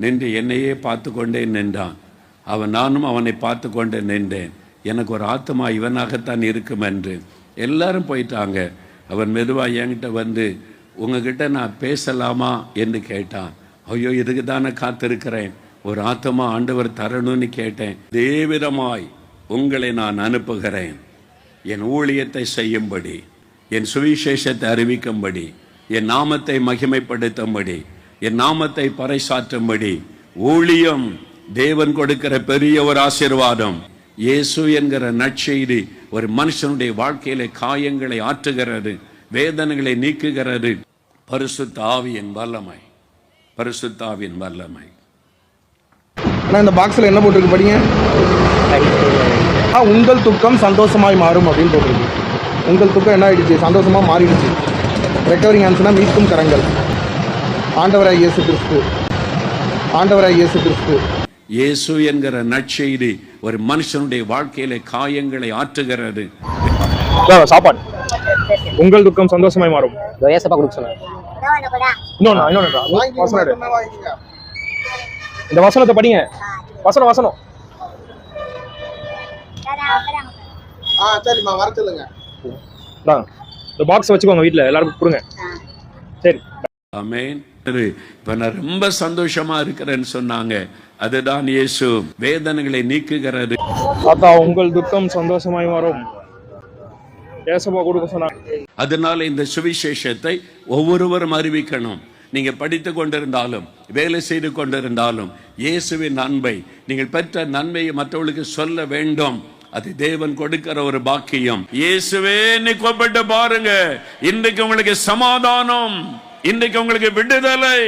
நின்று என்னையே பார்த்து கொண்டே நின்றான். நானும் அவனை பார்த்து கொண்டே நின்றேன். எனக்கு ஒரு ஆத்மா இவனாகத்தான் இருக்கும் என்று. எல்லாரும் போயிட்டாங்க. அவன் மெதுவாக என்கிட்ட வந்து, உங்ககிட்ட நான் பேசலாமா என்று கேட்டான். ஐயோ, இதுக்கு தானே காத்திருக்கிறேன், ஒரு ஆத்மா ஆண்டவர் தரணும்னு கேட்டேன். தேவிதமாய் உங்களை நான் அனுப்புகிறேன், என் ஊழியத்தை செய்யும்படி, என் சுவிசேஷத்தை அறிவிக்கும்படி, என் நாமத்தை மகிமைப்படுத்தும்படி, என் நாமத்தை பறைசாற்றும்படி. ஊழியம் தேவன் கொடுக்கிற பெரிய ஒரு ஆசீர்வாதம். இயேசு என்கிற நற்செய்தி ஒரு மனுஷனுடைய வாழ்க்கையில காயங்களை ஆற்றுகிறது, வேதனைகளை நீக்குகிறது. பரிசுத்த ஆவியின் வல்லமை, பரிசுத்த ஆவியின் வல்லமை. இந்த பாக்ஸில் என்ன போட்டிருக்கு படிங்க. உங்கள் துக்கம் சந்தோஷமாய் மாறும் அப்படின்னு போட்டிருக்கு. உங்கள் துக்கம் என்ன ஆயிடுச்சு? சந்தோஷமாக மாறிடுச்சு. ரெக்கவரிங் ஹேண்ட்ஸ்னா மீட்கும் கரங்கள். ஆண்டவராய் இயேசு கிறிஸ்து, ஆண்டவராய் இயேசு கிறிஸ்து. இயேசு என்கிற நற்செய்தி ஒரு மனுஷனுடைய வாழ்க்கையில காயங்களை ஆற்றுகிறது. சாப்பாடு. உங்கள் துக்கம் சந்தோஷமாய் மாறும். இந்த வசனத்தை படிங்க. வசனம் வசனம். சரிம்மா, வர சொல்லுங்க. இந்த பாக்ஸ் வச்சுக்கோங்க, வீட்டில் எல்லாருக்கும் கொடுங்க. சரி, ஆமென். இப்ப நான் ரொம்ப சந்தோஷமா இருக்கிறேன்னு சொன்னாங்க. அதுதான் இயேசு வேதனைகளை நீக்குகிறது. தாத்தா, உங்கள் துக்கம் சந்தோஷமாய் மாறும். ஏசப்பா கொடுக்க சொன்னாங்க. அதனால இந்த சுவிசேஷத்தை ஒவ்வொருவரும் அறிவிக்கணும். நீங்க படித்து கொண்டிருந்தாலும், வேலை செய்து கொண்டிருந்தாலும், இயேசுவின் அன்பை, நீங்கள் பெற்ற நன்மையை மற்றவர்களுக்கு சொல்ல வேண்டும். அது தேவன் கொடுக்கிற ஒரு பாக்கியம். இயேசுவே கூப்பிட்டு பாருங்க. இன்றைக்கு உங்களுக்கு சமாதானம், இன்றைக்கு உங்களுக்கு விடுதலை.